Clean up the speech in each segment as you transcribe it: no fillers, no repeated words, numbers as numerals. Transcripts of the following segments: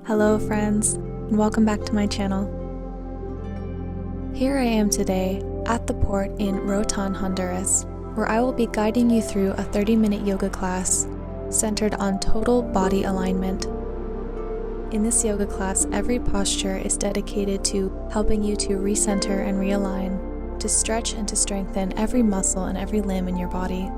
Hello friends, and welcome back to my channel. Here I am today at the port in Rotan, Honduras, where I will be guiding you through a 30-minute yoga class centered on total body alignment. In this yoga class, every posture is dedicated to helping you to recenter and realign, to stretch and to strengthen every muscle and every limb in your body.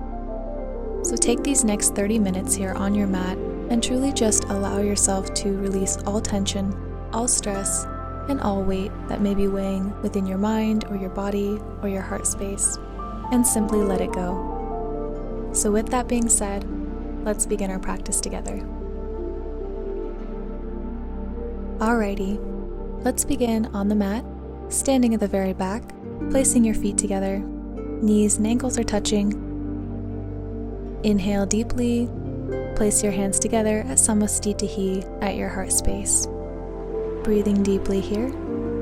So take these next 30 minutes here on your mat and truly just allow yourself to release all tension, all stress, and all weight that may be weighing within your mind or your body or your heart space, and simply let it go. So with that being said, let's begin our practice together. Alrighty, let's begin on the mat, standing at the very back, placing your feet together, knees and ankles are touching. Inhale deeply. Place your hands together at samastitihi at your heart space. Breathing deeply here,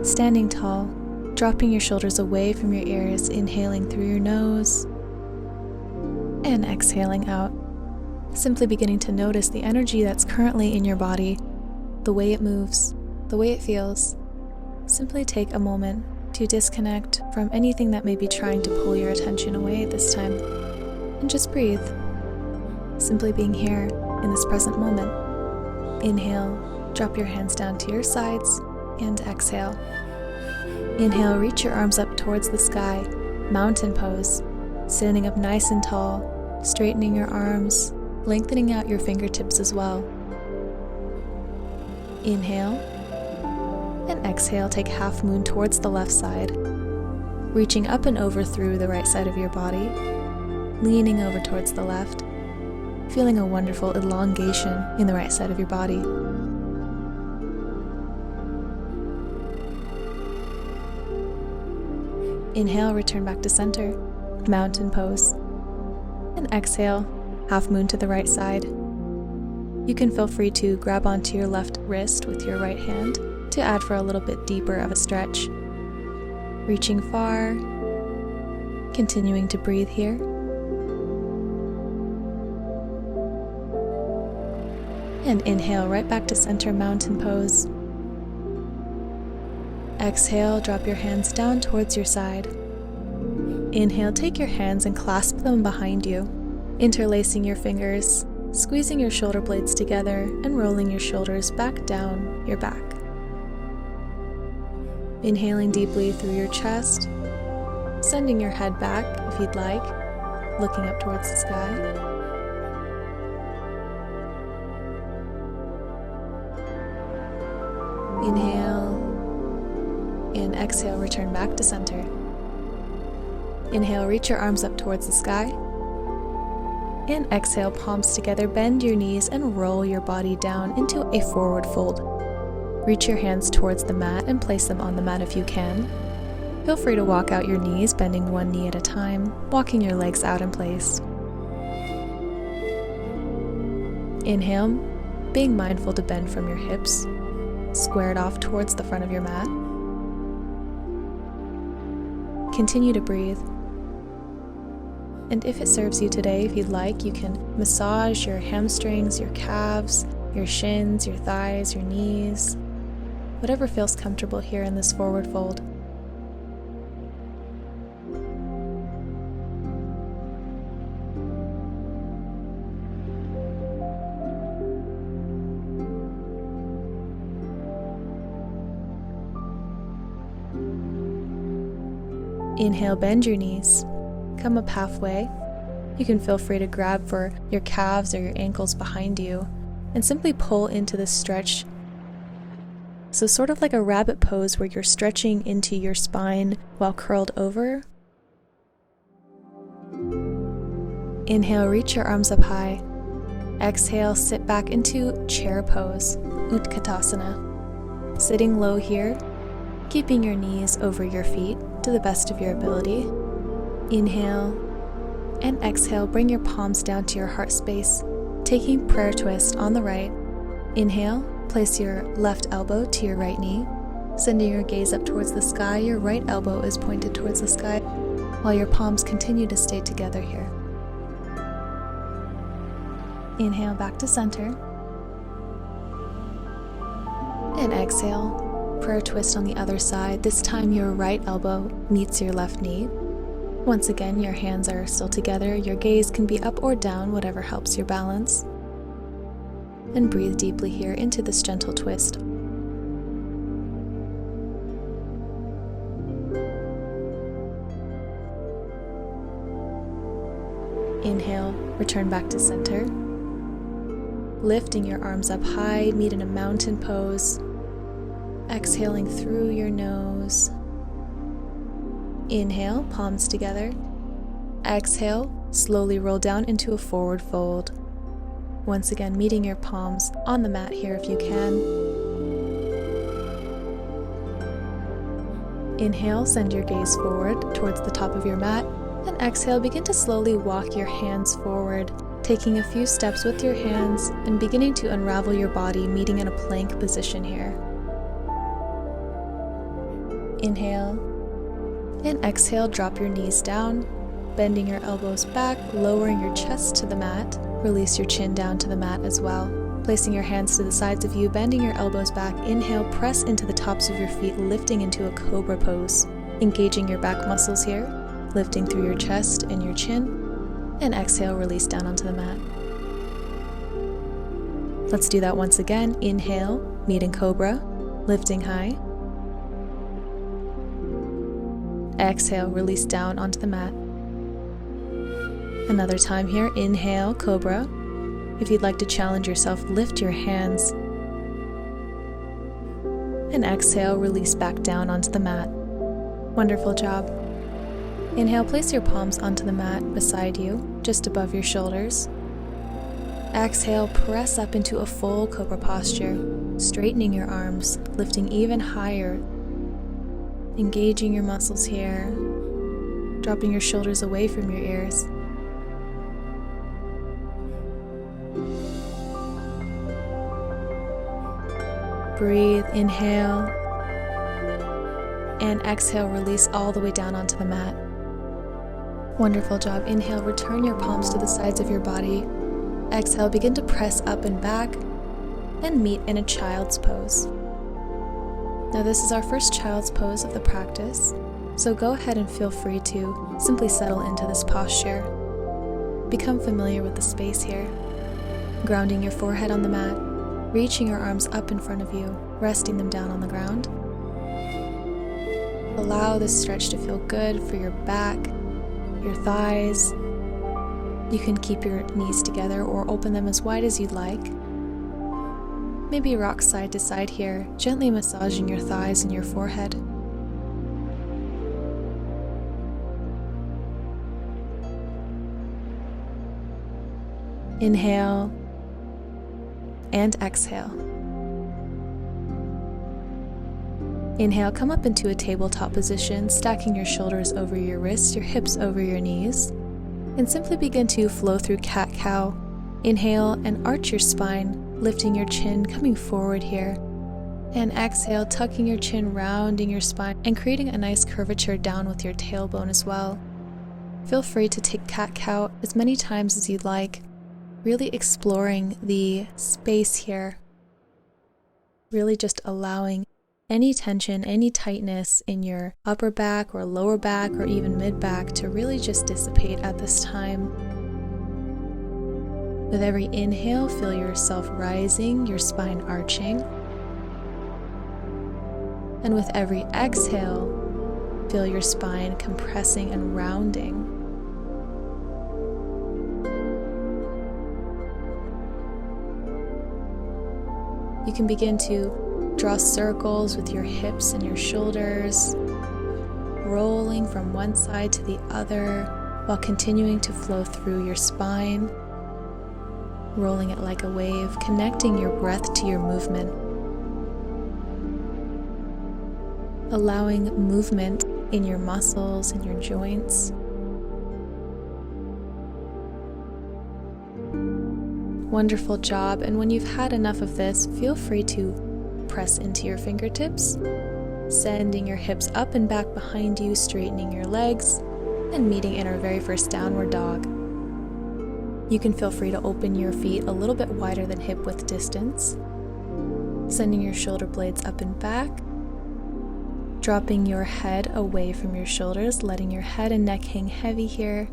standing tall, dropping your shoulders away from your ears, inhaling through your nose, and exhaling out. Simply beginning to notice the energy that's currently in your body, the way it moves, the way it feels. Simply take a moment to disconnect from anything that may be trying to pull your attention away at this time, and just breathe. Simply being here in this present moment. Inhale, drop your hands down to your sides, and exhale. Inhale, reach your arms up towards the sky, mountain pose, standing up nice and tall, straightening your arms, lengthening out your fingertips as well. Inhale, and exhale, take half moon towards the left side, reaching up and over through the right side of your body, leaning over towards the left, feeling a wonderful elongation in the right side of your body. Inhale, return back to center, mountain pose. And exhale, half moon to the right side. You can feel free to grab onto your left wrist with your right hand to add for a little bit deeper of a stretch. Reaching far, continuing to breathe here. And inhale right back to center, mountain pose. Exhale, drop your hands down towards your side. Inhale, take your hands and clasp them behind you, interlacing your fingers, squeezing your shoulder blades together, and rolling your shoulders back down your back. Inhaling deeply through your chest, sending your head back if you'd like, looking up towards the sky. Inhale, and exhale, return back to center. Inhale, reach your arms up towards the sky. And exhale, palms together, bend your knees and roll your body down into a forward fold. Reach your hands towards the mat and place them on the mat if you can. Feel free to walk out your knees, bending one knee at a time, walking your legs out in place. Inhale, being mindful to bend from your hips, squared off towards the front of your mat. Continue to breathe. And if it serves you today, if you'd like, you can massage your hamstrings, your calves, your shins, your thighs, your knees, whatever feels comfortable here in this forward fold. Inhale, bend your knees, come up halfway. You can feel free to grab for your calves or your ankles behind you and simply pull into this stretch. So sort of like a rabbit pose where you're stretching into your spine while curled over. Inhale, reach your arms up high. Exhale, sit back into chair pose, Utkatasana. Sitting low here, keeping your knees over your feet to the best of your ability. Inhale and exhale, bring your palms down to your heart space, taking prayer twist on the right. Inhale, place your left elbow to your right knee, sending your gaze up towards the sky. Your right elbow is pointed towards the sky, while your palms continue to stay together here. Inhale back to center. And exhale, prayer twist on the other side. This time your right elbow meets your left knee. Once again, your hands are still together. Your gaze can be up or down, whatever helps your balance. And breathe deeply here into this gentle twist. Inhale, return back to center. Lifting your arms up high, meet in a mountain pose. Exhaling through your nose. Inhale, palms together. Exhale, slowly roll down into a forward fold. Once again, meeting your palms on the mat here if you can. Inhale, send your gaze forward towards the top of your mat. And exhale, begin to slowly walk your hands forward, taking a few steps with your hands and beginning to unravel your body, meeting in a plank position here. Inhale, and exhale, drop your knees down, bending your elbows back, lowering your chest to the mat. Release your chin down to the mat as well. Placing your hands to the sides of you, bending your elbows back. Inhale, press into the tops of your feet, lifting into a cobra pose. Engaging your back muscles here, lifting through your chest and your chin. And exhale, release down onto the mat. Let's do that once again. Inhale, meet in cobra, lifting high. Exhale, release down onto the mat. Another time here, inhale, cobra. If you'd like to challenge yourself, lift your hands. And exhale, release back down onto the mat. Wonderful job. Inhale, place your palms onto the mat beside you, just above your shoulders. Exhale, press up into a full cobra posture, straightening your arms, lifting even higher. Engaging your muscles here, dropping your shoulders away from your ears. Breathe, inhale, and exhale, release all the way down onto the mat. Wonderful job. Inhale, return your palms to the sides of your body. Exhale, begin to press up and back and meet in a child's pose. Now this is our first child's pose of the practice, so go ahead and feel free to simply settle into this posture. Become familiar with the space here, grounding your forehead on the mat, reaching your arms up in front of you, resting them down on the ground. Allow this stretch to feel good for your back, your thighs. You can keep your knees together or open them as wide as you'd like. Maybe rock side to side here, gently massaging your thighs and your forehead. Inhale and exhale. Inhale, come up into a tabletop position, stacking your shoulders over your wrists, your hips over your knees, and simply begin to flow through cat-cow. Inhale and arch your spine, lifting your chin, coming forward here. And exhale, tucking your chin, rounding your spine, and creating a nice curvature down with your tailbone as well. Feel free to take cat-cow as many times as you'd like, really exploring the space here. Really just allowing any tension, any tightness in your upper back or lower back or even mid-back to really just dissipate at this time. With every inhale, feel yourself rising, your spine arching. And with every exhale, feel your spine compressing and rounding. You can begin to draw circles with your hips and your shoulders, rolling from one side to the other while continuing to flow through your spine, rolling it like a wave, connecting your breath to your movement, allowing movement in your muscles and your joints. Wonderful job, and when you've had enough of this, feel free to press into your fingertips, sending your hips up and back behind you, straightening your legs, and meeting in our very first downward dog. You can feel free to open your feet a little bit wider than hip width distance. sending your shoulder blades up and back, dropping your head away from your shoulders, letting your head and neck hang heavy here.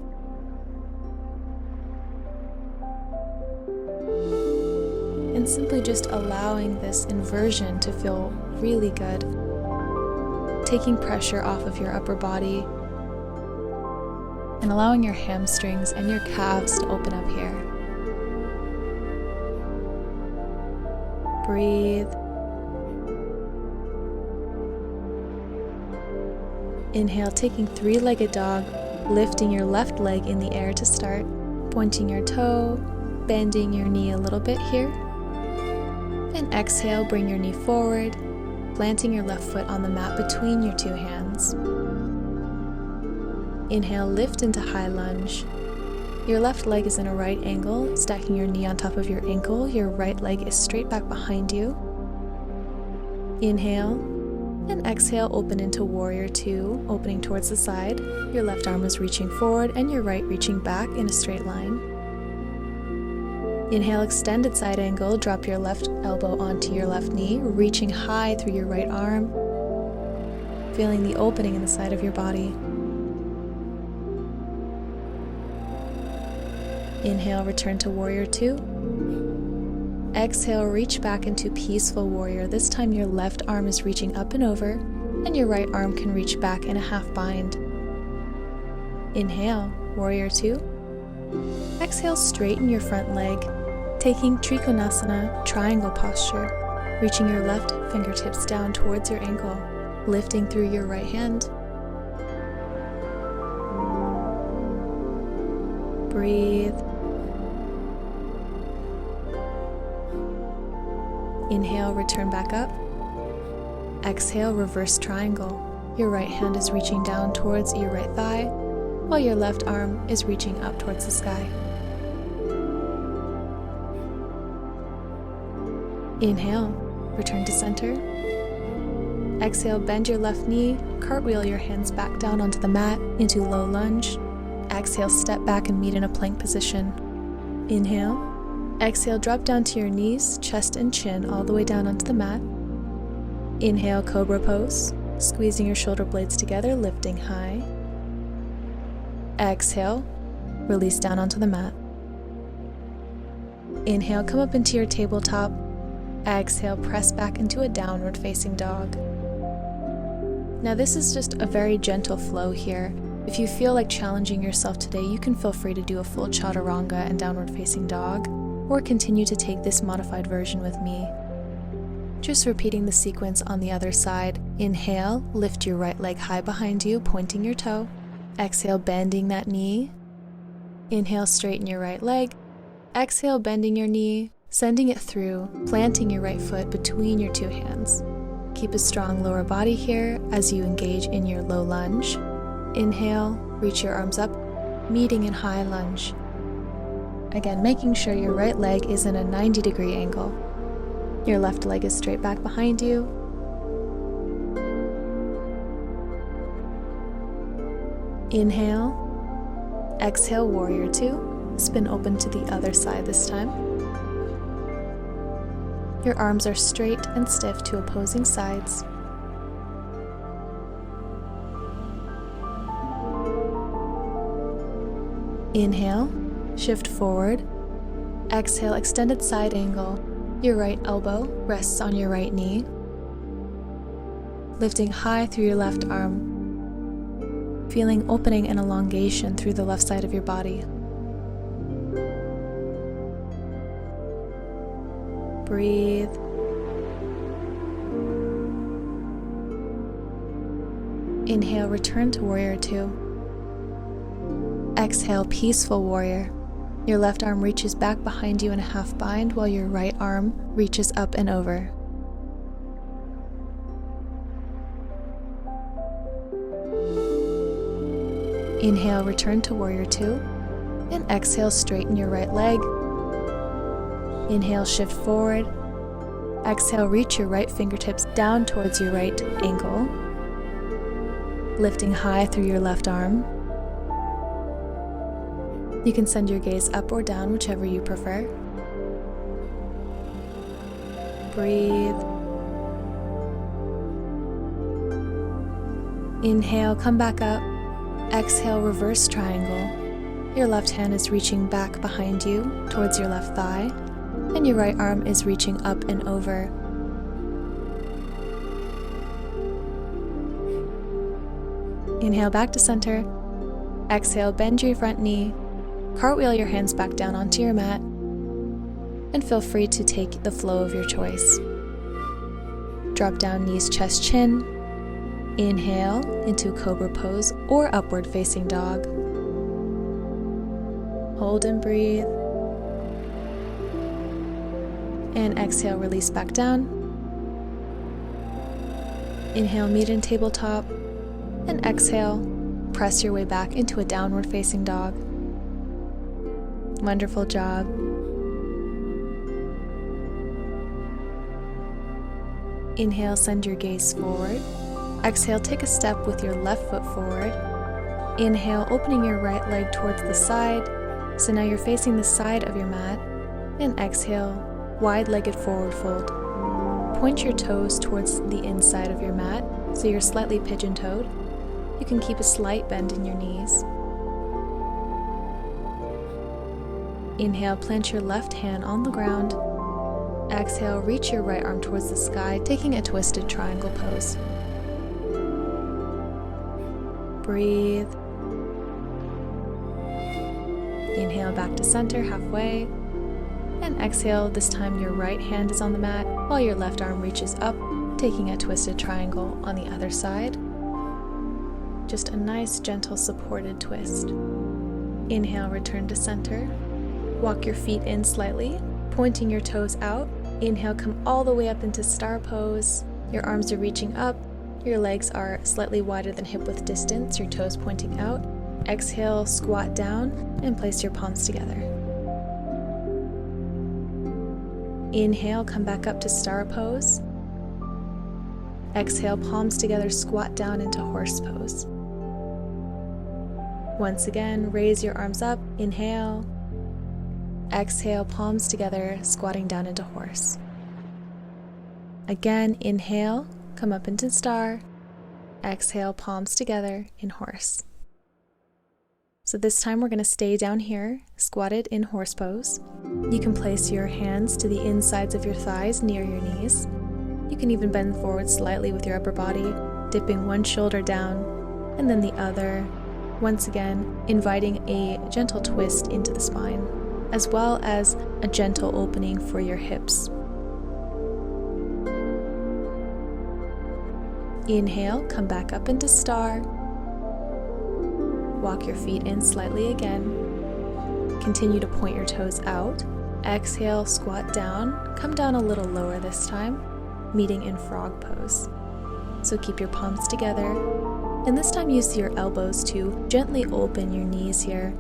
And simply just allowing this inversion to feel really good, taking pressure off of your upper body and allowing your hamstrings and your calves to open up here. Breathe. Inhale, taking three-legged dog, lifting your left leg in the air to start, pointing your toe, bending your knee a little bit here. And exhale, bring your knee forward, planting your left foot on the mat between your two hands. Inhale, lift into high lunge. Your left leg is in a right angle, stacking your knee on top of your ankle. Your right leg is straight back behind you. Inhale, and exhale, open into warrior two, opening towards the side. Your left arm is reaching forward and your right reaching back in a straight line. Inhale, extended side angle, drop your left elbow onto your left knee, reaching high through your right arm, feeling the opening in the side of your body. Inhale, return to warrior two. Exhale, reach back into peaceful warrior. This time your left arm is reaching up and over, and your right arm can reach back in a half bind. Inhale, warrior two. Exhale, straighten your front leg, taking Trikonasana, triangle posture, reaching your left fingertips down towards your ankle, lifting through your right hand. Breathe. Inhale, return back up. Exhale, reverse triangle. Your right hand is reaching down towards your right thigh, while your left arm is reaching up towards the sky. Inhale, return to center. Exhale, bend your left knee, cartwheel your hands back down onto the mat into low lunge. Exhale, step back and meet in a plank position. Inhale. Exhale, drop down to your knees, chest and chin all the way down onto the mat. Inhale, cobra pose, squeezing your shoulder blades together, lifting high. Exhale, release down onto the mat. Inhale, come up into your tabletop. Exhale, press back into a downward facing dog. Now this is just a very gentle flow here. If you feel like challenging yourself today, you can feel free to do a full chaturanga and downward facing dog, or continue to take this modified version with me. Just repeating the sequence on the other side. Inhale, lift your right leg high behind you, pointing your toe. Exhale, bending that knee. Inhale, straighten your right leg. Exhale, bending your knee, sending it through, planting your right foot between your two hands. Keep a strong lower body here as you engage in your low lunge. Inhale, reach your arms up, meeting in high lunge. Again, making sure your right leg is in a 90-degree angle. Your left leg is straight back behind you. Inhale. Exhale, warrior two. Spin open to the other side this time. Your arms are straight and stiff to opposing sides. Inhale, shift forward. Exhale, extended side angle. Your right elbow rests on your right knee. Lifting high through your left arm. Feeling opening and elongation through the left side of your body. Breathe. Inhale, return to warrior two. Exhale, peaceful warrior. Your left arm reaches back behind you in a half bind while your right arm reaches up and over. Inhale, return to warrior two. And exhale, straighten your right leg. Inhale, shift forward. Exhale, reach your right fingertips down towards your right ankle, lifting high through your left arm. You can send your gaze up or down, whichever you prefer. Breathe. Inhale, come back up. Exhale, reverse triangle. Your left hand is reaching back behind you towards your left thigh, and your right arm is reaching up and over. Inhale back to center. Exhale, bend your front knee. Cartwheel your hands back down onto your mat, and feel free to take the flow of your choice. Drop down, knees, chest, chin. Inhale into cobra pose or upward facing dog. Hold and breathe. And exhale, release back down. Inhale, meet in tabletop. And exhale, press your way back into a downward facing dog. Wonderful job. Inhale, send your gaze forward. Exhale, take a step with your left foot forward. Inhale, opening your right leg towards the side. So now you're facing the side of your mat. And exhale, wide-legged forward fold. Point your toes towards the inside of your mat, so you're slightly pigeon-toed. You can keep a slight bend in your knees. Inhale, plant your left hand on the ground. Exhale, reach your right arm towards the sky, taking a twisted triangle pose. Breathe. Inhale back to center, halfway. And exhale, this time your right hand is on the mat while your left arm reaches up, taking a twisted triangle on the other side. Just a nice, gentle, supported twist. Inhale, return to center. Walk your feet in slightly, pointing your toes out. Inhale, come all the way up into star pose. Your arms are reaching up. Your legs are slightly wider than hip width distance, your toes pointing out. Exhale, squat down and place your palms together. Inhale, come back up to star pose. Exhale, palms together, squat down into horse pose. Once again, raise your arms up, inhale. Exhale, palms together, squatting down into horse. Again, inhale, come up into star. Exhale, palms together in horse. So this time we're going to stay down here, squatted in horse pose. You can place your hands to the insides of your thighs near your knees. You can even bend forward slightly with your upper body, dipping one shoulder down and then the other. Once again, inviting a gentle twist into the spine, as well as a gentle opening for your hips. Inhale, come back up into star. Walk your feet in slightly again. Continue to point your toes out. Exhale, squat down. Come down a little lower this time, meeting in frog pose. So keep your palms together. And this time use your elbows to gently open your knees here.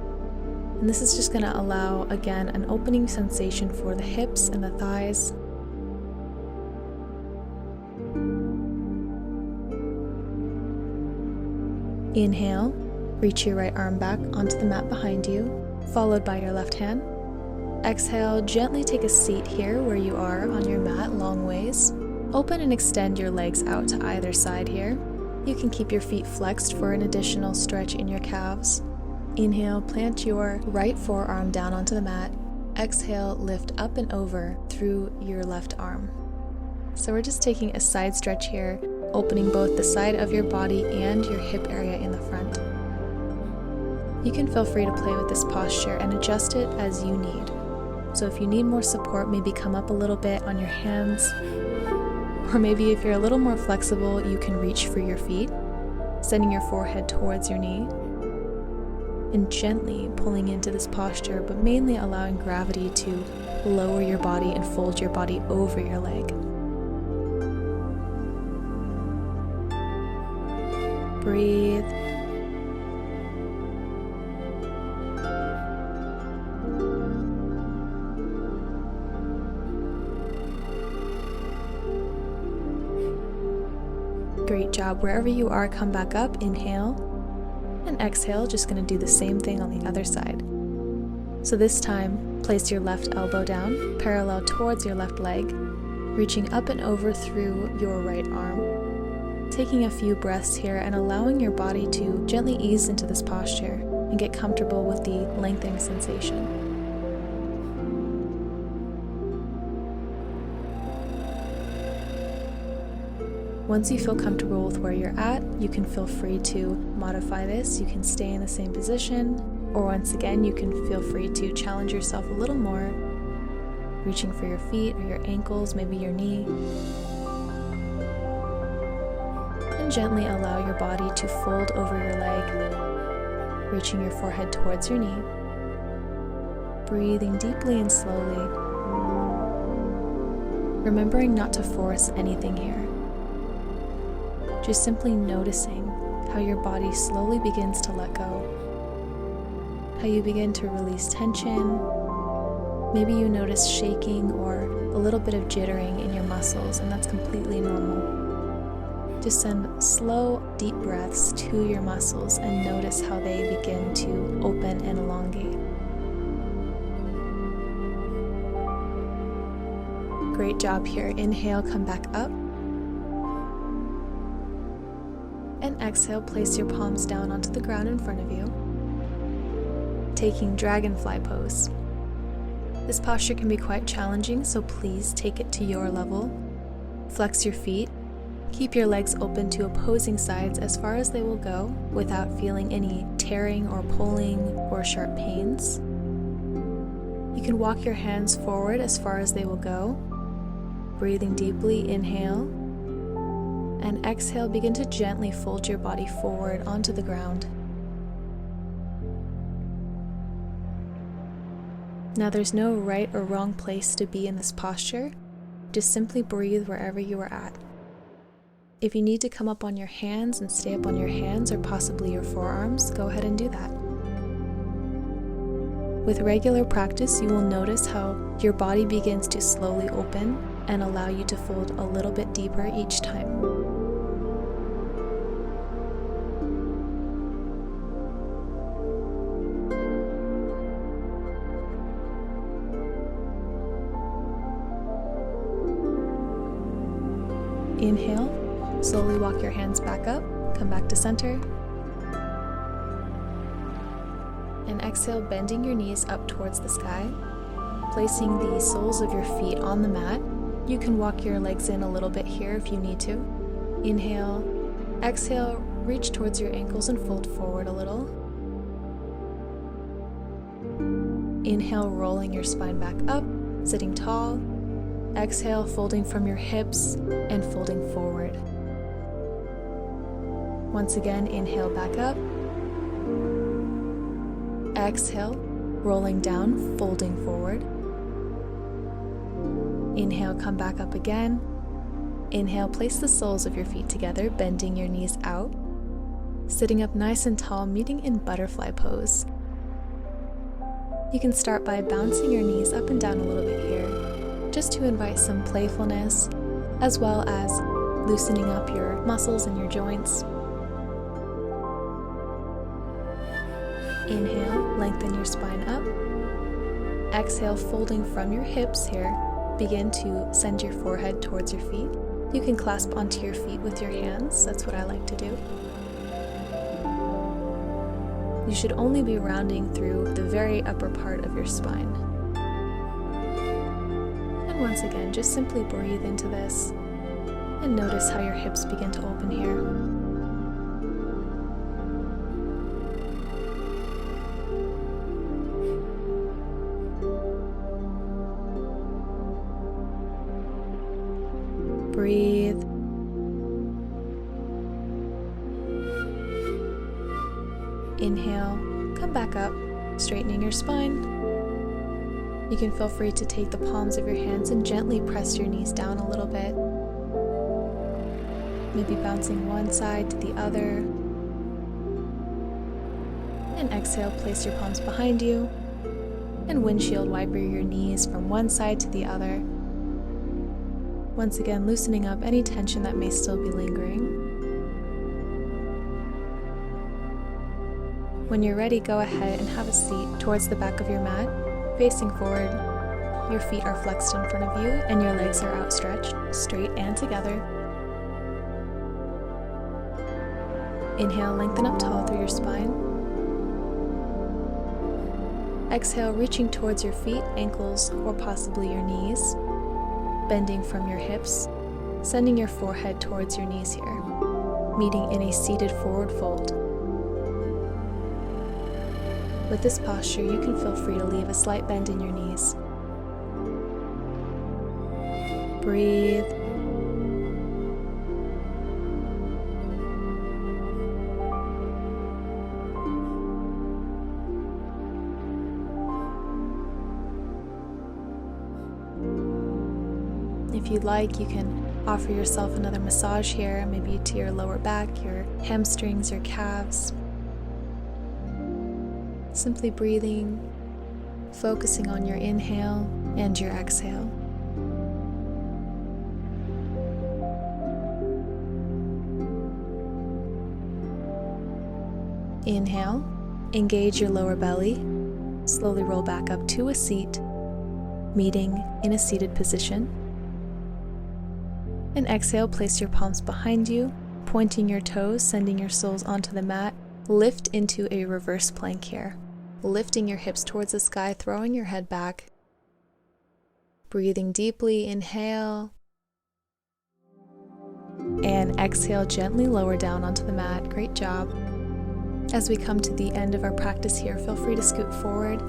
And this is just going to allow, again, an opening sensation for the hips and the thighs. Inhale, reach your right arm back onto the mat behind you, followed by your left hand. Exhale, gently take a seat here where you are on your mat, long ways. Open and extend your legs out to either side here. You can keep your feet flexed for an additional stretch in your calves. Inhale, plant your right forearm down onto the mat. Exhale, lift up and over through your left arm. So we're just taking a side stretch here, opening both the side of your body and your hip area in the front. You can feel free to play with this posture and adjust it as you need. So if you need more support, maybe come up a little bit on your hands. Or maybe if you're a little more flexible, you can reach for your feet, sending your forehead towards your knee, and gently pulling into this posture, but mainly allowing gravity to lower your body and fold your body over your leg. Breathe. Great job. Wherever you are, come back up, inhale, and exhale. Just going to do the same thing on the other side. So this time, place your left elbow down, parallel towards your left leg. reaching up and over through your right arm. Taking a few breaths here and allowing your body to gently ease into this posture and get comfortable with the lengthening sensation. Once you feel comfortable with where you're at, you can feel free to modify this. You can stay in the same position, or once again, you can feel free to challenge yourself a little more, reaching for your feet or your ankles, maybe your knee. And gently allow your body to fold over your leg, reaching your forehead towards your knee. Breathing deeply and slowly, remembering not to force anything here. Just simply noticing how your body slowly begins to let go, how you begin to release tension. Maybe you notice shaking or a little bit of jittering in your muscles, and that's completely normal. Just send slow, deep breaths to your muscles and notice how they begin to open and elongate. Great job here. Inhale, come back up. And exhale, place your palms down onto the ground in front of you, taking dragonfly pose. This posture can be quite challenging, so please take it to your level. Flex your feet. Keep your legs open to opposing sides as far as they will go without feeling any tearing or pulling or sharp pains. You can walk your hands forward as far as they will go. Breathing deeply, inhale. And exhale, begin to gently fold your body forward onto the ground. Now there's no right or wrong place to be in this posture. Just simply breathe wherever you are at. If you need to come up on your hands and stay up on your hands or possibly your forearms, go ahead and do that. With regular practice, you will notice how your body begins to slowly open and allow you to fold a little bit deeper each time. Inhale, slowly walk your hands back up, come back to center. And exhale, bending your knees up towards the sky, placing the soles of your feet on the mat. You can walk your legs in a little bit here if you need to. Inhale, exhale, reach towards your ankles and fold forward a little. Inhale, rolling your spine back up, sitting tall. Exhale, folding from your hips and folding forward. Once again, inhale back up. Exhale, rolling down, folding forward. Inhale, come back up again. Inhale, place the soles of your feet together, bending your knees out. Sitting up nice and tall, meeting in butterfly pose. You can start by bouncing your knees up and down a little bit here, just to invite some playfulness, as well as loosening up your muscles and your joints. Inhale, lengthen your spine up. Exhale, folding from your hips here. Begin to send your forehead towards your feet. You can clasp onto your feet with your hands. That's what I like to do. You should only be rounding through the very upper part of your spine. And once again, just simply breathe into this and notice how your hips begin to open here. Breathe. Inhale, come back up, straightening your spine. You can feel free to take the palms of your hands and gently press your knees down a little bit. Maybe bouncing one side to the other. And exhale, place your palms behind you and windshield wiper your knees from one side to the other. Once again, loosening up any tension that may still be lingering. When you're ready, go ahead and have a seat towards the back of your mat, facing forward. your feet are flexed in front of you and your legs are outstretched, straight and together. Inhale, lengthen up tall through your spine. Exhale, reaching towards your feet, ankles, or possibly your knees, bending from your hips, sending your forehead towards your knees here, meeting in a seated forward fold. With this posture, you can feel free to leave a slight bend in your knees. Breathe. If you'd like, you can offer yourself another massage here, maybe to your lower back, your hamstrings, your calves. Simply breathing, focusing on your inhale and your exhale. Inhale, engage your lower belly, slowly roll back up to a seat, meeting in a seated position. And exhale, place your palms behind you, pointing your toes, sending your soles onto the mat. Lift into a reverse plank here, lifting your hips towards the sky, throwing your head back. Breathing deeply, inhale. And exhale, gently lower down onto the mat. Great job. As we come to the end of our practice here, feel free to scoot forward,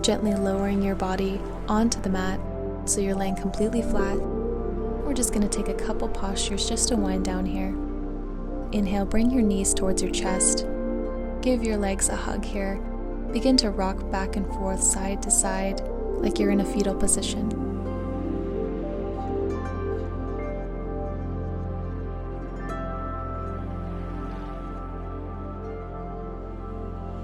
gently lowering your body onto the mat so you're laying completely flat. We're just going to take a couple postures just to wind down here. Inhale, bring your knees towards your chest. Give your legs a hug here. Begin to rock back and forth, side to side, like you're in a fetal position.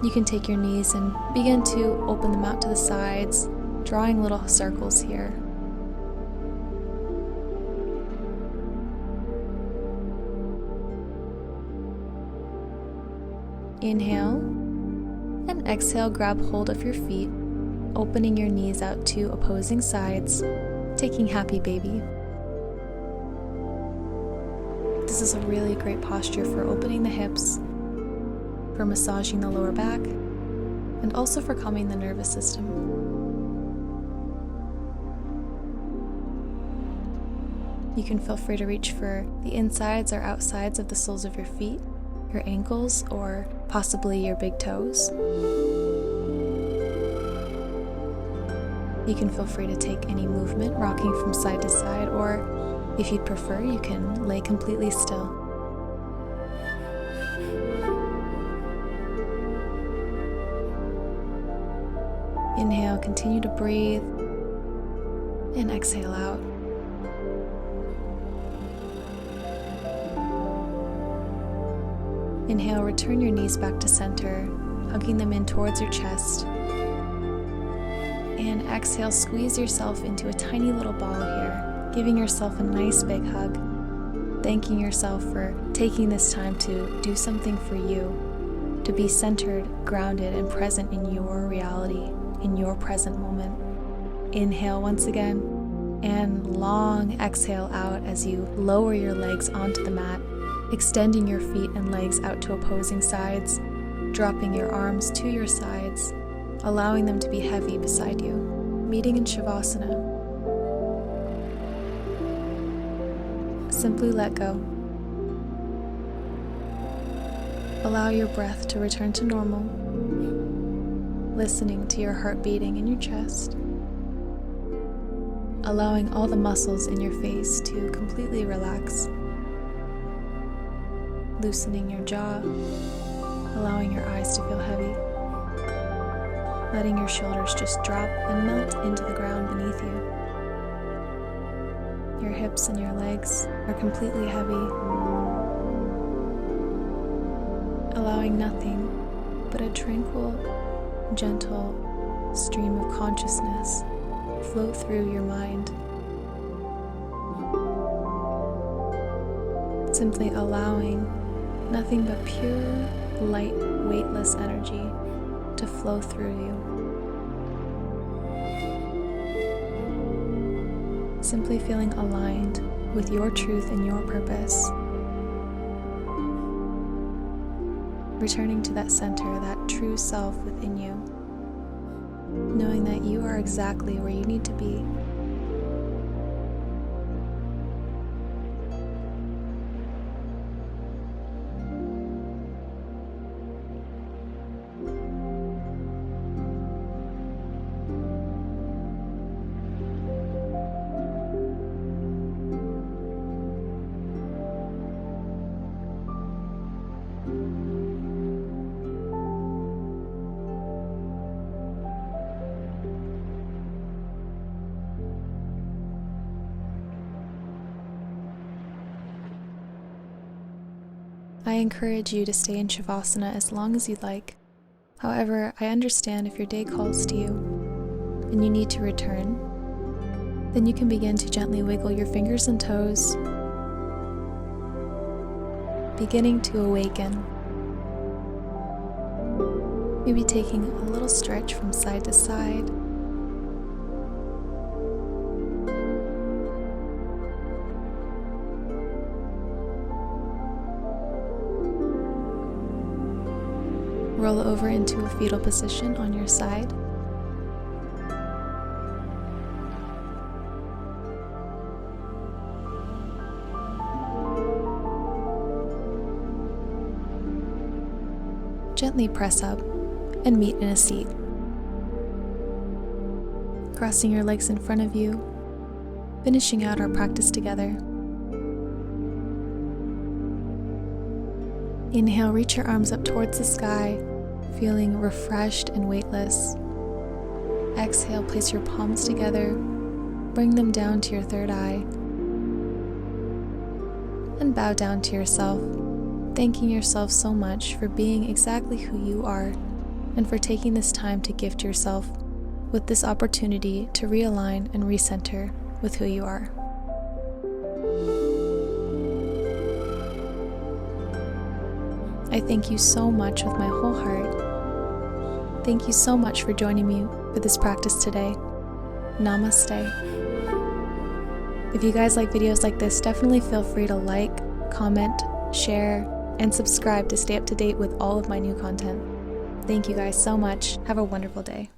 You can take your knees and begin to open them out to the sides, drawing little circles here. Inhale, and exhale, grab hold of your feet, opening your knees out to opposing sides, taking happy baby. This is a really great posture for opening the hips, for massaging the lower back, and also for calming the nervous system. You can feel free to reach for the insides or outsides of the soles of your feet, your ankles, or possibly your big toes. You can feel free to take any movement, rocking from side to side, or if you'd prefer, you can lay completely still. Inhale, continue to breathe, and exhale out. Inhale, return your knees back to center, hugging them in towards your chest. And exhale, squeeze yourself into a tiny little ball here, giving yourself a nice big hug, thanking yourself for taking this time to do something for you, to be centered, grounded, and present in your reality, in your present moment. Inhale once again, and long exhale out as you lower your legs onto the mat, extending your feet and legs out to opposing sides, dropping your arms to your sides, allowing them to be heavy beside you, meeting in Shavasana. Simply let go. Allow your breath to return to normal, listening to your heart beating in your chest, allowing all the muscles in your face to completely relax, loosening your jaw, allowing your eyes to feel heavy, letting your shoulders just drop and melt into the ground beneath you. Your hips and your legs are completely heavy, allowing nothing but a tranquil, gentle stream of consciousness flow through your mind. Simply allowing nothing but pure, light, weightless energy to flow through you. simply feeling aligned with your truth and your purpose. Returning to that center, that true self within you, knowing that you are exactly where you need to be. I encourage you to stay in Shavasana as long as you'd like. However, I understand if your day calls to you and you need to return, then you can begin to gently wiggle your fingers and toes, beginning to awaken. Maybe taking a little stretch from side to side. Roll over into a fetal position on your side. Gently press up and meet in a seat. Crossing your legs in front of you, finishing out our practice together. Inhale, reach your arms up towards the sky, feeling refreshed and weightless. Exhale, place your palms together, bring them down to your third eye, and bow down to yourself, thanking yourself so much for being exactly who you are and for taking this time to gift yourself with this opportunity to realign and recenter with who you are. I thank you so much with my whole heart. Thank you so much for joining me for this practice today. Namaste. If you guys like videos like this, definitely feel free to like, comment, share, and subscribe to stay up to date with all of my new content. Thank you guys so much. Have a wonderful day.